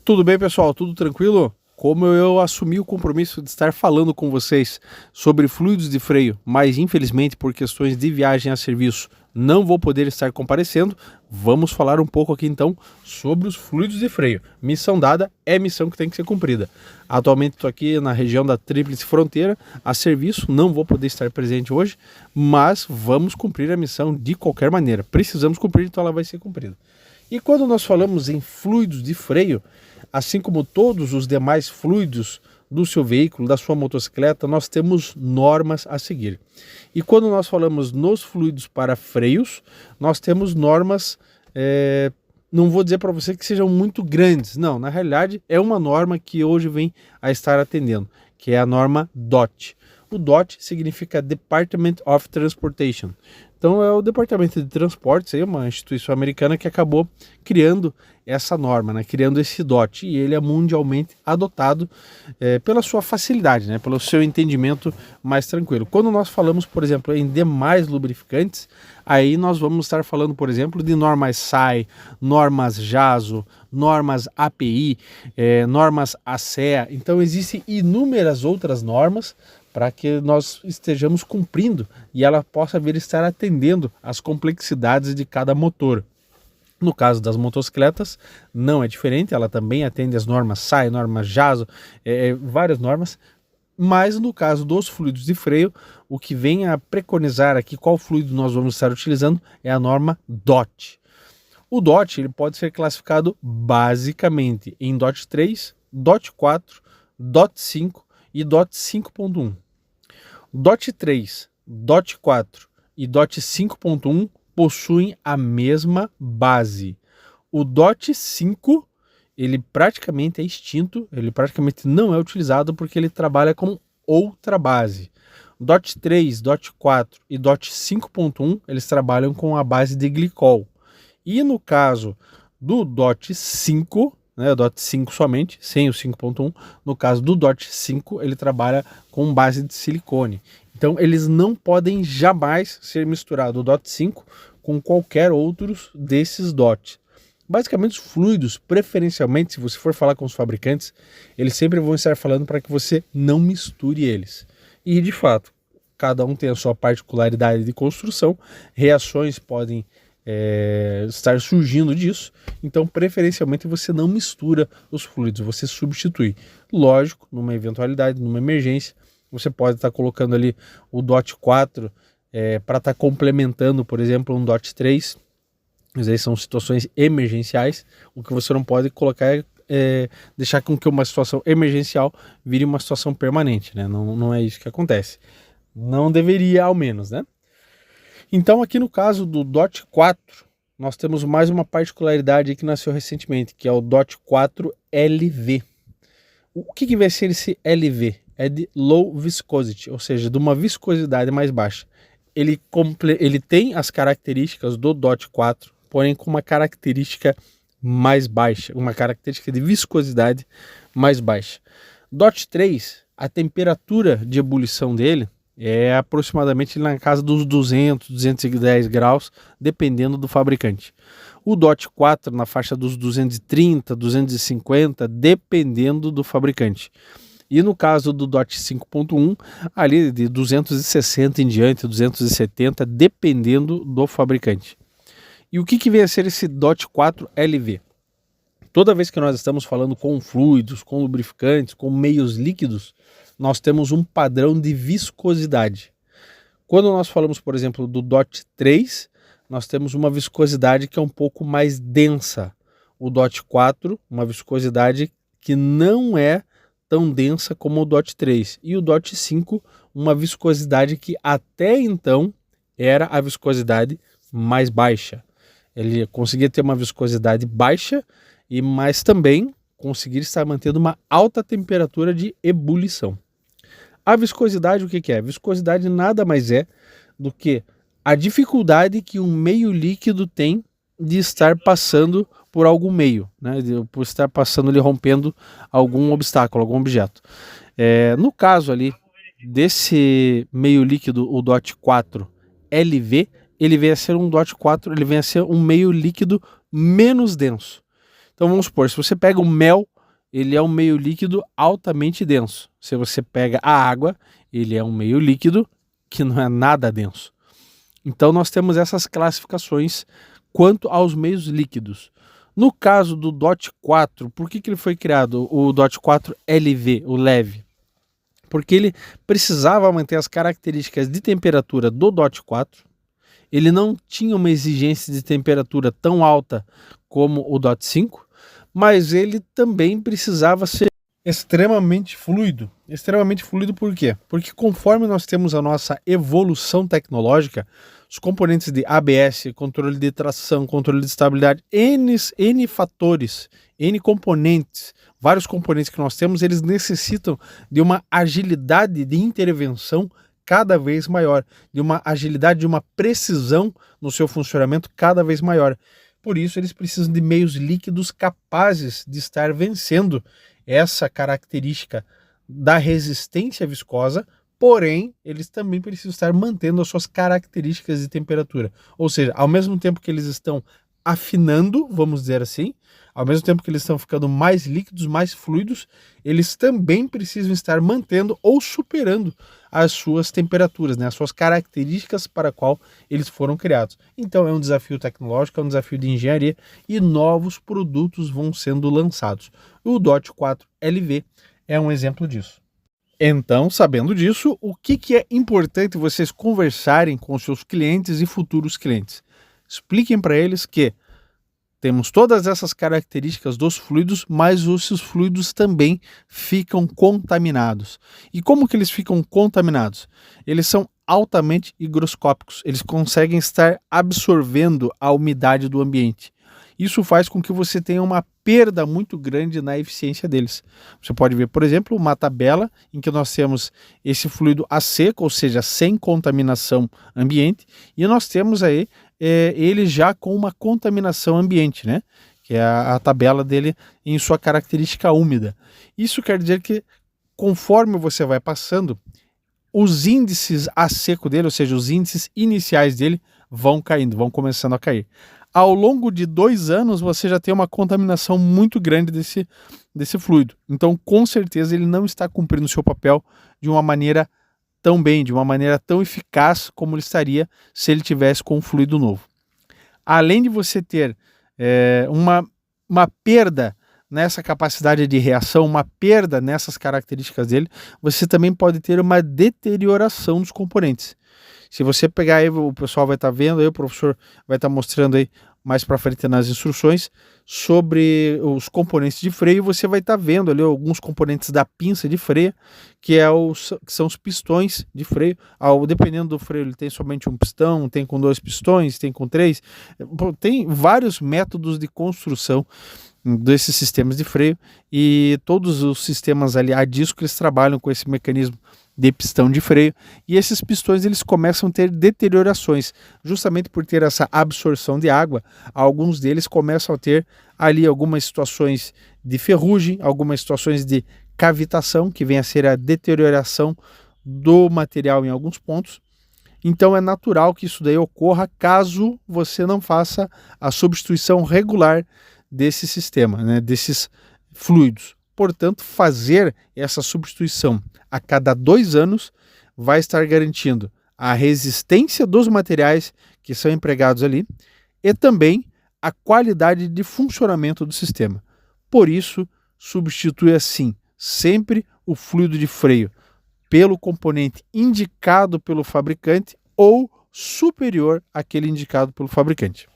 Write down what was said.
Tudo bem, pessoal? Tudo tranquilo? Como eu assumi o compromisso de estar falando com vocês sobre fluidos de freio, mas infelizmente por questões de viagem a serviço não vou poder estar comparecendo, vamos falar um pouco aqui então sobre os fluidos de freio. Missão dada é missão que tem que ser cumprida. Atualmente estou aqui na região da Tríplice Fronteira a serviço, não vou poder estar presente hoje, mas vamos cumprir a missão de qualquer maneira. Precisamos cumprir, então ela vai ser cumprida. E quando nós falamos em fluidos de freio, assim como todos os demais fluidos do seu veículo, da sua motocicleta, nós temos normas a seguir. E quando nós falamos nos fluidos para freios, nós temos normas, não vou dizer para você que sejam muito grandes, não, na realidade é uma norma que hoje vem a estar atendendo, que é a norma DOT. O DOT significa Department of Transportation. Então é o Departamento de Transportes, é uma instituição americana que acabou criando essa norma, né? Criando esse DOT, e ele é mundialmente adotado pela sua facilidade, né? Pelo seu entendimento mais tranquilo. Quando nós falamos, por exemplo, em demais lubrificantes, aí nós vamos estar falando, por exemplo, de normas SAE, normas JASO, normas API, normas ASEA. Então existem inúmeras outras normas para que nós estejamos cumprindo e ela possa vir estar atendendo às complexidades de cada motor. No caso das motocicletas, não é diferente, ela também atende às normas SAE, normas JASO, várias normas, mas no caso dos fluidos de freio, o que vem a preconizar aqui qual fluido nós vamos estar utilizando é a norma DOT. O DOT ele pode ser classificado basicamente em DOT 3, DOT 4, DOT 5 e DOT 5.1. DOT 3, DOT 4 e DOT 5.1 possuem a mesma base. O DOT 5, ele praticamente é extinto, ele praticamente não é utilizado porque ele trabalha com outra base. DOT 3, DOT 4 e DOT 5.1, eles trabalham com a base de glicol. E no caso do DOT 5, né, o DOT 5 somente, sem o 5.1, no caso do DOT 5, ele trabalha com base de silicone. Então eles não podem jamais ser misturados o DOT 5 com qualquer outro desses DOT. Basicamente os fluidos, preferencialmente, se você for falar com os fabricantes, eles sempre vão estar falando para que você não misture eles. E de fato, cada um tem a sua particularidade de construção, reações podem estar surgindo disso, então preferencialmente você não mistura os fluidos, você substitui. Lógico, numa eventualidade, numa emergência, você pode estar colocando ali o DOT 4 para estar complementando, por exemplo, um DOT 3, mas aí são situações emergenciais. O que você não pode colocar é deixar com que uma situação emergencial vire uma situação permanente, né? Não é isso que acontece. Não deveria, ao menos, né? Então aqui no caso do DOT 4, nós temos mais uma particularidade que nasceu recentemente, que é o DOT 4 LV. O que vai ser esse LV? É de Low Viscosity, ou seja, de uma viscosidade mais baixa. Ele tem as características do DOT 4, porém com uma característica mais baixa, uma característica de viscosidade mais baixa. DOT 3, a temperatura de ebulição dele é aproximadamente na casa dos 200, 210 graus, dependendo do fabricante. O DOT 4 na faixa dos 230, 250, dependendo do fabricante. E no caso do DOT 5.1, ali de 260 em diante, 270, dependendo do fabricante. E o que vem a ser esse DOT 4 LV? Toda vez que nós estamos falando com fluidos, com lubrificantes, com meios líquidos, nós temos um padrão de viscosidade. Quando nós falamos, por exemplo, do DOT 3, nós temos uma viscosidade que é um pouco mais densa. O DOT 4, uma viscosidade que não é tão densa como o DOT 3. E o DOT 5, uma viscosidade que até então era a viscosidade mais baixa. Ele conseguia ter uma viscosidade baixa, mas também conseguir estar mantendo uma alta temperatura de ebulição. A viscosidade, o que é? A viscosidade nada mais é do que a dificuldade que um meio líquido tem de estar passando por algum meio, né? Por estar passando ali, rompendo algum obstáculo, algum objeto. No caso ali desse meio líquido, o DOT 4 LV, ele vem a ser um DOT 4, ele vem a ser um meio líquido menos denso. Então vamos supor, se você pega o mel ele é um meio líquido altamente denso. Se você pega a água, ele é um meio líquido que não é nada denso. Então nós temos essas classificações quanto aos meios líquidos. No caso do DOT 4, por que ele foi criado, o DOT 4 LV, o leve? Porque ele precisava manter as características de temperatura do DOT 4, ele não tinha uma exigência de temperatura tão alta como o DOT 5, mas ele também precisava ser extremamente fluido. Extremamente fluido por quê? Porque conforme nós temos a nossa evolução tecnológica, os componentes de ABS, controle de tração, controle de estabilidade, N fatores, N componentes, vários componentes que nós temos, eles necessitam de uma agilidade de intervenção cada vez maior, de uma agilidade, de uma precisão no seu funcionamento cada vez maior. Por isso, eles precisam de meios líquidos capazes de estar vencendo essa característica da resistência viscosa, porém, eles também precisam estar mantendo as suas características de temperatura. Ou seja, ao mesmo tempo que eles estão afinando, vamos dizer assim, ao mesmo tempo que eles estão ficando mais líquidos, mais fluidos, eles também precisam estar mantendo ou superando as suas temperaturas, né, as suas características para a qual eles foram criados. Então é um desafio tecnológico, é um desafio de engenharia e novos produtos vão sendo lançados. O DOT 4 LV é um exemplo disso. Então, sabendo disso, o que é importante vocês conversarem com seus clientes e futuros clientes? Expliquem para eles que temos todas essas características dos fluidos, mas os fluidos também ficam contaminados. E como que eles ficam contaminados? Eles são altamente higroscópicos, eles conseguem estar absorvendo a umidade do ambiente. Isso faz com que você tenha uma perda muito grande na eficiência deles. Você pode ver, por exemplo, uma tabela em que nós temos esse fluido a seco, ou seja, sem contaminação ambiente, e nós temos aí ele já com uma contaminação ambiente, né? Que é a tabela dele em sua característica úmida. Isso quer dizer que conforme você vai passando, os índices a seco dele, ou seja, os índices iniciais dele vão caindo, vão começando a cair. Ao longo de 2 anos, você já tem uma contaminação muito grande desse fluido. Então, com certeza, ele não está cumprindo o seu papel de uma maneira tão bem, de uma maneira tão eficaz como ele estaria se ele tivesse com um fluido novo. Além de você ter uma perda nessa capacidade de reação, uma perda nessas características dele, você também pode ter uma deterioração dos componentes. Se você pegar aí, o pessoal vai estar vendo aí, o professor vai estar mostrando aí mais para frente nas instruções sobre os componentes de freio, você vai estar vendo ali alguns componentes da pinça de freio, que são os pistões de freio. Dependendo do freio, ele tem somente um pistão, tem com 2 pistões, tem com 3, tem vários métodos de construção desses sistemas de freio, e todos os sistemas ali a disco, eles trabalham com esse mecanismo de pistão de freio, e esses pistões eles começam a ter deteriorações, justamente por ter essa absorção de água. Alguns deles começam a ter ali algumas situações de ferrugem, algumas situações de cavitação, que vem a ser a deterioração do material em alguns pontos. Então é natural que isso daí ocorra caso você não faça a substituição regular desse sistema, né, desses fluidos. Portanto, fazer essa substituição a cada 2 anos vai estar garantindo a resistência dos materiais que são empregados ali e também a qualidade de funcionamento do sistema. Por isso, substitui assim sempre o fluido de freio pelo componente indicado pelo fabricante ou superior àquele indicado pelo fabricante.